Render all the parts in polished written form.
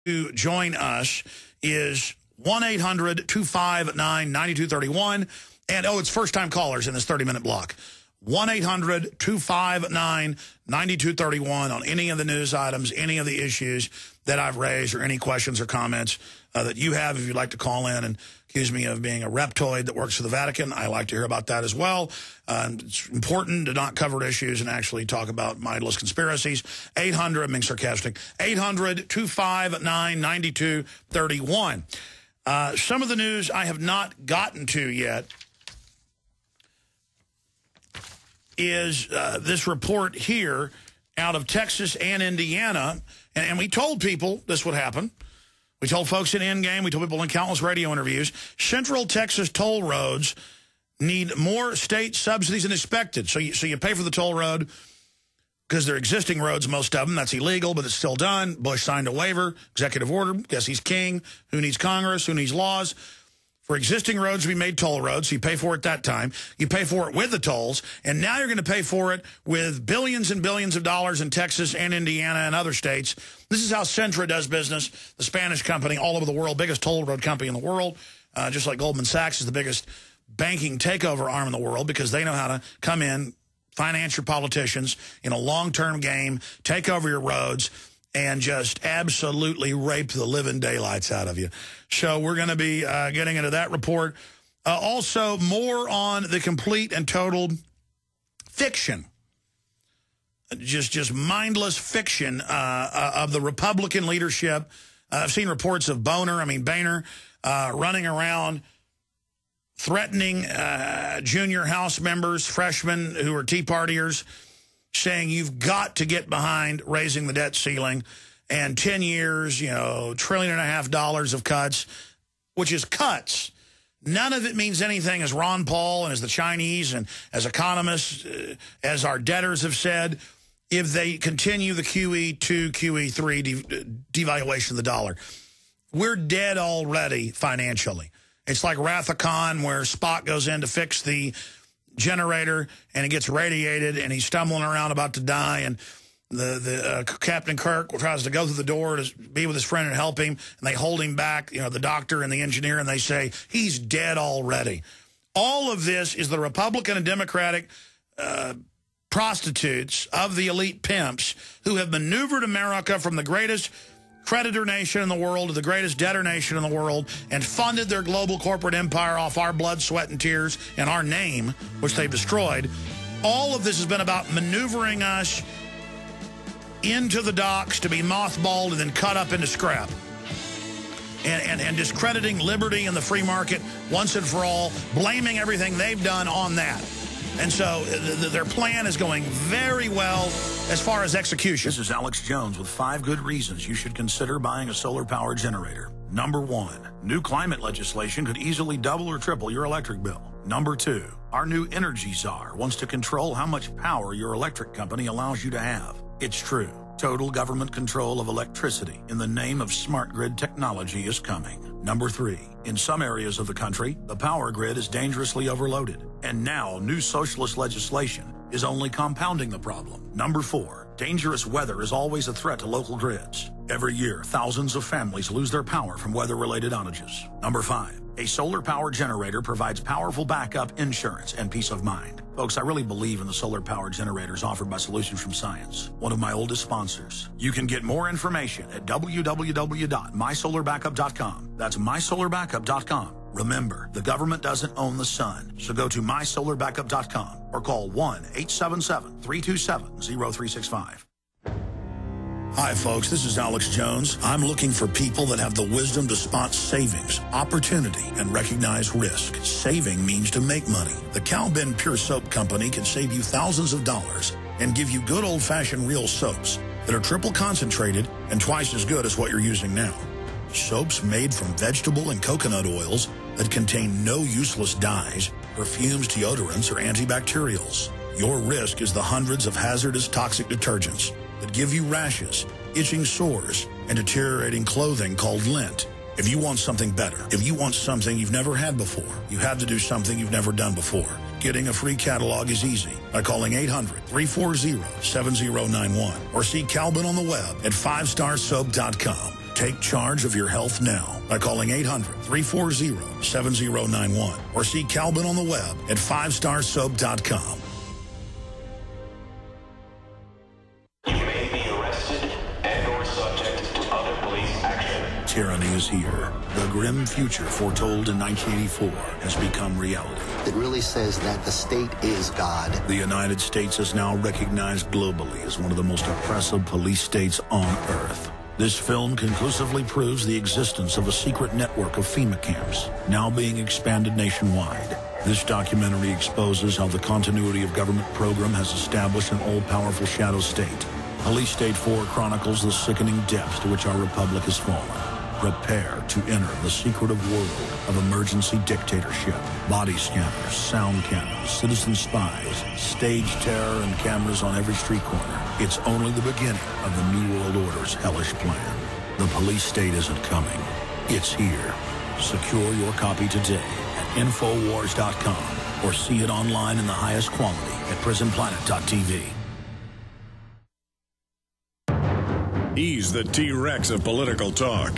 to join us is 1-800-259-9231. And, it's first-time callers in this 30-minute block. 1-800-259-9231 on any of the news items, any of the issues that I've raised, or any questions or comments that you have. If you'd like to call in and accuse me of being a reptoid that works for the Vatican, I like to hear about that as well. It's important to not cover issues and actually talk about mindless conspiracies. 800, I'm being sarcastic, 800-259-9231. Some of the news I have not gotten to yet is this report here out of Texas and Indiana. And we told people this would happen. We told folks in Endgame, we told people in countless radio interviews, Central Texas toll roads need more state subsidies than expected. So you pay for the toll road because they're existing roads, most of them. That's illegal, but it's still done. Bush signed a waiver, executive order. Guess he's king. Who needs Congress? Who needs laws? For existing roads to be made toll roads, so you pay for it that time. You pay for it with the tolls, and now you're going to pay for it with billions and billions of dollars in Texas and Indiana and other states. This is how Centra does business, the Spanish company all over the world, biggest toll road company in the world, just like Goldman Sachs is the biggest banking takeover arm in the world, because they know how to come in, finance your politicians in a long-term game, take over your roads, and just absolutely rape the living daylights out of you. So we're going to be getting into that report. Also, more on the complete and total fiction, just mindless fiction of the Republican leadership. I've seen reports of Boehner running around threatening junior House members, freshmen who are Tea Partiers, saying you've got to get behind raising the debt ceiling, and 10 years, $1.5 trillion of cuts, which is cuts. None of it means anything, as Ron Paul and as the Chinese and as economists, as our debtors have said, if they continue the QE2, QE3 devaluation of the dollar. We're dead already financially. It's like Wrath of Khan, where Spock goes in to fix the generator and it gets radiated and he's stumbling around about to die, and the Captain Kirk tries to go through the door to be with his friend and help him, and they hold him back, the doctor and the engineer, and they say he's dead already. All of this is the Republican and Democratic prostitutes of the elite pimps who have maneuvered America from the greatest creditor nation in the world to the greatest debtor nation in the world, and funded their global corporate empire off our blood, sweat, and tears, and our name, which they've destroyed. All of this has been about maneuvering us into the docks to be mothballed and then cut up into scrap. And discrediting liberty and the free market once and for all, blaming everything they've done on that. And so their plan is going very well as far as execution. This is Alex Jones with 5 good reasons you should consider buying a solar power generator. Number 1, new climate legislation could easily double or triple your electric bill. Number 2, our new energy czar wants to control how much power your electric company allows you to have. It's true. Total government control of electricity in the name of smart grid technology is coming. Number 3, in some areas of the country, the power grid is dangerously overloaded. And now, new socialist legislation is only compounding the problem. Number 4, dangerous weather is always a threat to local grids. Every year, thousands of families lose their power from weather-related outages. Number 5, a solar power generator provides powerful backup insurance and peace of mind. Folks, I really believe in the solar power generators offered by Solutions from Science, one of my oldest sponsors. You can get more information at www.mysolarbackup.com. That's mysolarbackup.com. Remember, the government doesn't own the sun, so go to mysolarbackup.com or call 1-877-327-0365. Hi, folks. This is Alex Jones. I'm looking for people that have the wisdom to spot savings, opportunity, and recognize risk. Saving means to make money. The Cal Ben Pure Soap Company can save you thousands of dollars and give you good old-fashioned real soaps that are triple concentrated and twice as good as what you're using now. Soaps made from vegetable and coconut oils that contain no useless dyes, perfumes, deodorants, or antibacterials. Your risk is the hundreds of hazardous toxic detergents that give you rashes, itching sores, and deteriorating clothing called lint. If you want something better, if you want something you've never had before, you have to do something you've never done before. Getting a free catalog is easy by calling 800-340-7091 or see Calvin on the web at 5starsoap.com. Take charge of your health now by calling 800-340-7091 or see Calvin on the web at 5starsoap.com. You may be arrested and/or subject to other police action. Tyranny is here. The grim future foretold in 1984 has become reality. It really says that the state is God. The United States is now recognized globally as one of the most oppressive police states on Earth. This film conclusively proves the existence of a secret network of FEMA camps, now being expanded nationwide. This documentary exposes how the continuity of government program has established an all-powerful shadow state. Police State 4 chronicles the sickening depths to which our republic has fallen. Prepare to enter the secretive world of emergency dictatorship. Body scanners, sound cannons, citizen spies, stage terror, and cameras on every street corner. It's only the beginning of the New World Order's hellish plan. The police state isn't coming. It's here. Secure your copy today at Infowars.com or see it online in the highest quality at PrisonPlanet.tv. He's the T-Rex of political talk.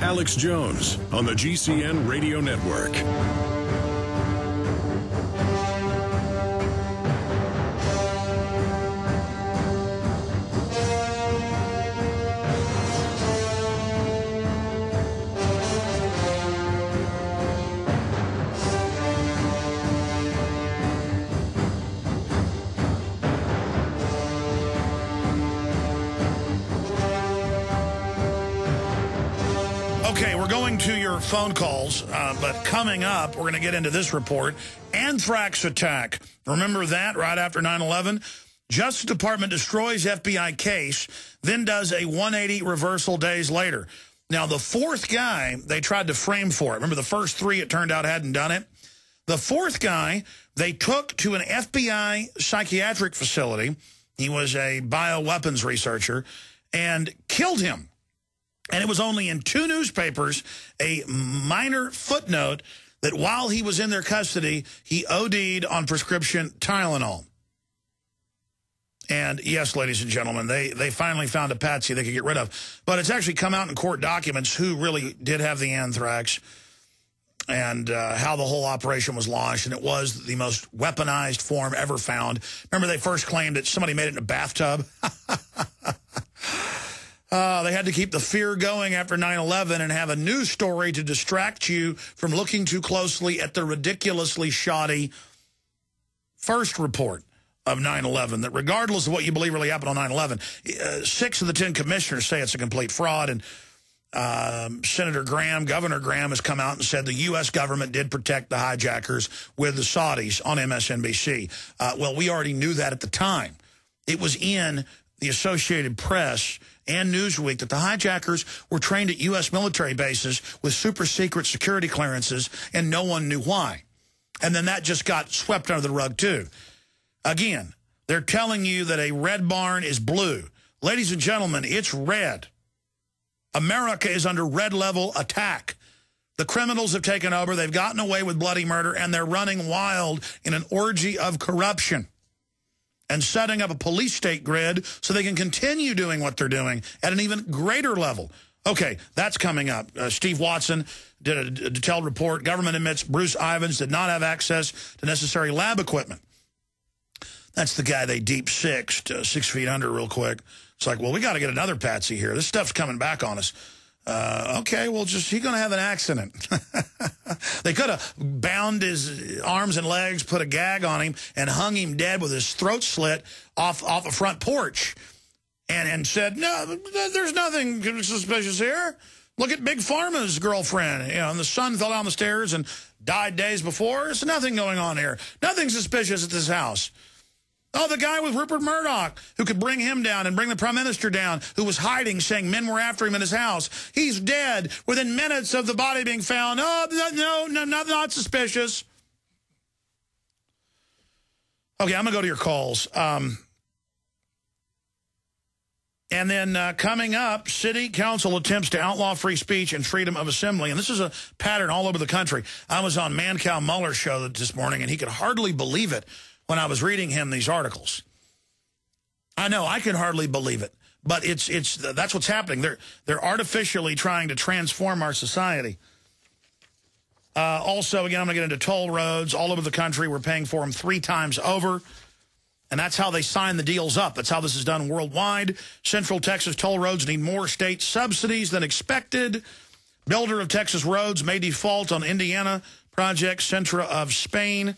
Alex Jones on the GCN Radio Network. Okay, we're going to your phone calls, but coming up, we're going to get into this report. Anthrax attack. Remember that right after 9/11? Justice Department destroys FBI case, then does a 180 reversal days later. Now, the fourth guy they tried to frame for it. Remember, the first three, it turned out, hadn't done it. The fourth guy they took to an FBI psychiatric facility. He was a bioweapons researcher and killed him. And it was only in 2 newspapers, a minor footnote, that while he was in their custody, he OD'd on prescription Tylenol. And yes, ladies and gentlemen, they finally found a patsy they could get rid of. But it's actually come out in court documents who really did have the anthrax and how the whole operation was launched. And it was the most weaponized form ever found. Remember, they first claimed that somebody made it in a bathtub? They had to keep the fear going after 9/11 and have a news story to distract you from looking too closely at the ridiculously shoddy first report of 9/11, that regardless of what you believe really happened on 9/11, 6 of the 10 commissioners say it's a complete fraud. And Governor Graham has come out and said the U.S. government did protect the hijackers with the Saudis on MSNBC. Well, we already knew that at the time. It was in the Associated Press and Newsweek that the hijackers were trained at U.S. military bases with super secret security clearances, and no one knew why. And then that just got swept under the rug, too. Again, they're telling you that a red barn is blue. Ladies and gentlemen, it's red. America is under red-level attack. The criminals have taken over. They've gotten away with bloody murder, and they're running wild in an orgy of corruption and setting up a police state grid so they can continue doing what they're doing at an even greater level. Okay, that's coming up. Steve Watson did a detailed report. Government admits Bruce Ivins did not have access to necessary lab equipment. That's the guy they deep-sixed 6 feet under real quick. It's like, well, we got to get another patsy here. This stuff's coming back on us. Okay, well, he's going to have an accident. They could have bound his arms and legs, put a gag on him, and hung him dead with his throat slit off a front porch and said, no, there's nothing suspicious here. Look at Big Pharma's girlfriend. You know, and the son fell down the stairs and died days before. There's nothing going on here. Nothing suspicious at this house. Oh, the guy with Rupert Murdoch, who could bring him down and bring the prime minister down, who was hiding, saying men were after him in his house. He's dead within minutes of the body being found. Oh, no, not suspicious. Okay, I'm going to go to your calls. And then coming up, City Council attempts to outlaw free speech and freedom of assembly. And this is a pattern all over the country. I was on Mancow Muller's show this morning, and he could hardly believe it when I was reading him these articles. I know, I can hardly believe it. But that's what's happening. They're artificially trying to transform our society. Also, again, I'm going to get into toll roads all over the country. We're paying for them 3 times over. And that's how they sign the deals up. That's how this is done worldwide. Central Texas toll roads need more state subsidies than expected. Builder of Texas roads may default on Indiana project. Centra of Spain.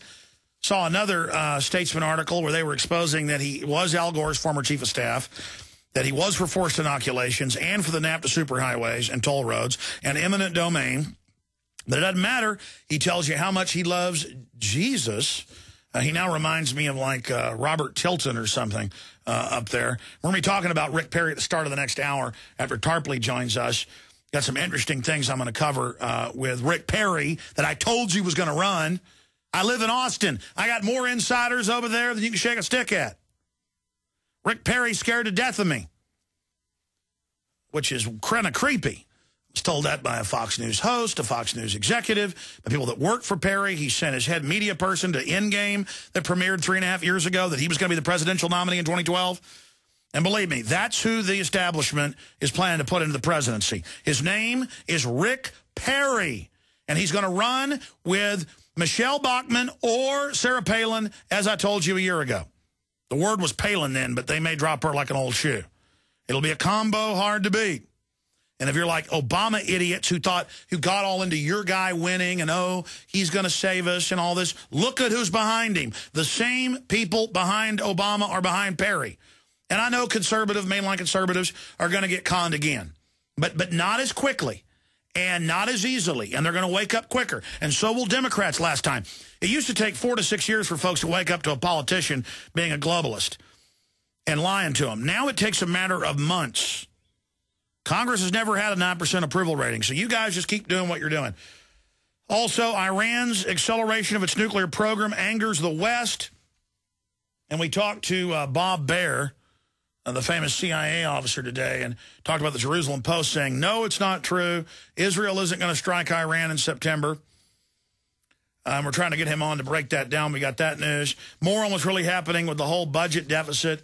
Saw another Statesman article where they were exposing that he was Al Gore's former chief of staff, that he was for forced inoculations and for the NAFTA superhighways and toll roads and eminent domain. But it doesn't matter. He tells you how much he loves Jesus. He now reminds me of like Robert Tilton or something up there. We're going to be talking about Rick Perry at the start of the next hour after Tarpley joins us. Got some interesting things I'm going to cover with Rick Perry that I told you was going to run. I live in Austin. I got more insiders over there than you can shake a stick at. Rick Perry's scared to death of me, which is kind of creepy. I was told that by a Fox News host, a Fox News executive, the people that work for Perry. He sent his head media person to Endgame that premiered 3.5 years ago that he was going to be the presidential nominee in 2012. And believe me, that's who the establishment is planning to put into the presidency. His name is Rick Perry, and he's going to run with Michelle Bachmann or Sarah Palin, as I told you a year ago. The word was Palin then, but they may drop her like an old shoe. It'll be a combo hard to beat. And if you're like Obama idiots who got all into your guy winning and, oh, he's going to save us and all this, look at who's behind him. The same people behind Obama are behind Perry. And I know mainline conservatives are going to get conned again, but not as quickly and not as easily. And they're going to wake up quicker. And so will Democrats last time. It used to take 4 to 6 years for folks to wake up to a politician being a globalist and lying to them. Now it takes a matter of months. Congress has never had a 9% approval rating, so you guys just keep doing what you're doing. Also, Iran's acceleration of its nuclear program angers the West. And we talked to Bob Baer, the famous CIA officer today, and talked about the Jerusalem Post saying, no, it's not true. Israel isn't going to strike Iran in September. We're trying to get him on to break that down. We got that news. More on what's really happening with the whole budget deficit.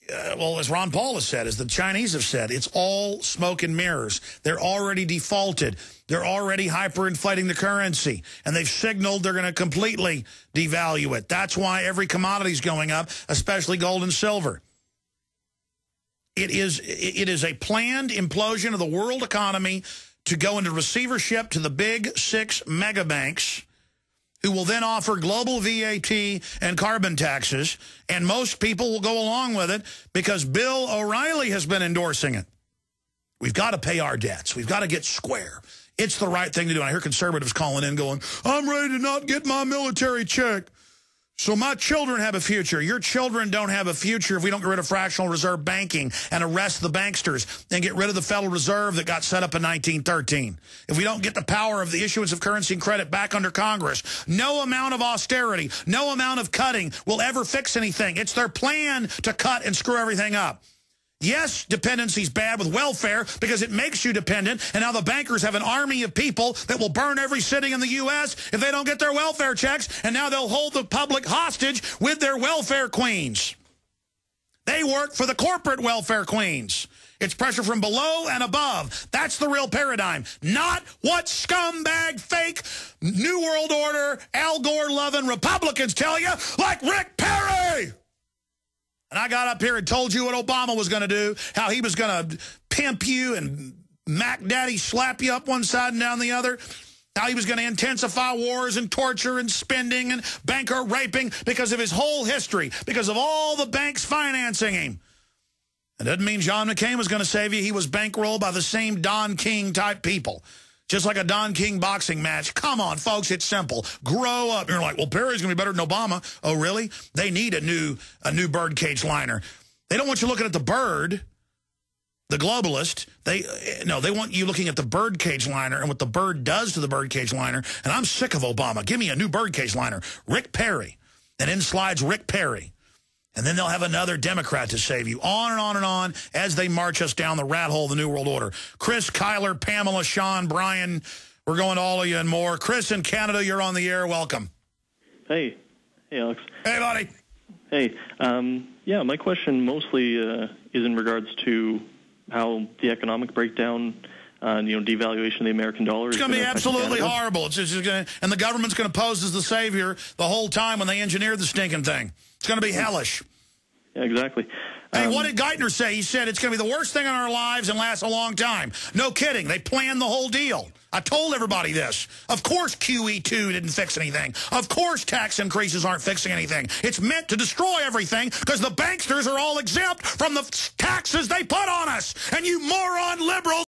Well, as Ron Paul has said, as the Chinese have said, it's all smoke and mirrors. They're already defaulted. They're already hyperinflating the currency. And they've signaled they're going to completely devalue it. That's why every commodity's going up, especially gold and silver. It is a planned implosion of the world economy to go into receivership to the big 6 mega banks, who will then offer global VAT and carbon taxes, and most people will go along with it because Bill O'Reilly has been endorsing it. We've got to pay our debts. We've got to get square. It's the right thing to do. And I hear conservatives calling in going, I'm ready to not get my military check, so my children have a future. Your children don't have a future if we don't get rid of fractional reserve banking and arrest the banksters and get rid of the Federal Reserve that got set up in 1913. If we don't get the power of the issuance of currency and credit back under Congress, no amount of austerity, no amount of cutting will ever fix anything. It's their plan to cut and screw everything up. Yes, dependency's bad with welfare because it makes you dependent, and now the bankers have an army of people that will burn every city in the U.S. if they don't get their welfare checks, and now they'll hold the public hostage with their welfare queens. They work for the corporate welfare queens. It's pressure from below and above. That's the real paradigm, not what scumbag, fake, New World Order, Al Gore-loving Republicans tell you, like Rick Perry. And I got up here and told you what Obama was going to do, how he was going to pimp you and Mac Daddy slap you up one side and down the other, how he was going to intensify wars and torture and spending and banker raping because of his whole history, because of all the banks financing him. It doesn't mean John McCain was going to save you. He was bankrolled by the same Don King type people. Just like a Don King boxing match. Come on, folks, it's simple. Grow up. You're like, well, Perry's going to be better than Obama. Oh, really? They need a new birdcage liner. They don't want you looking at the bird, the globalist. They want you looking at the birdcage liner and what the bird does to the birdcage liner. And I'm sick of Obama. Give me a new birdcage liner. Rick Perry. And in slides Rick Perry. And then they'll have another Democrat to save you. On and on and on as they march us down the rat hole of the New World Order. Chris, Kyler, Pamela, Sean, Brian, we're going to all of you and more. Chris in Canada, you're on the air. Welcome. Hey. Hey, Alex. Hey, buddy. Hey. Yeah, my question mostly is in regards to how the economic breakdown and devaluation of the American dollar. It's going to be absolutely horrible. It's just gonna, and the government's going to pose as the savior the whole time when they engineered the stinking thing. It's going to be hellish. Yeah, exactly. Hey, what did Geithner say? He said it's going to be the worst thing in our lives and last a long time. No kidding. They planned the whole deal. I told everybody this. Of course QE2 didn't fix anything. Of course tax increases aren't fixing anything. It's meant to destroy everything because the banksters are all exempt from the taxes they put on us. And you moron liberals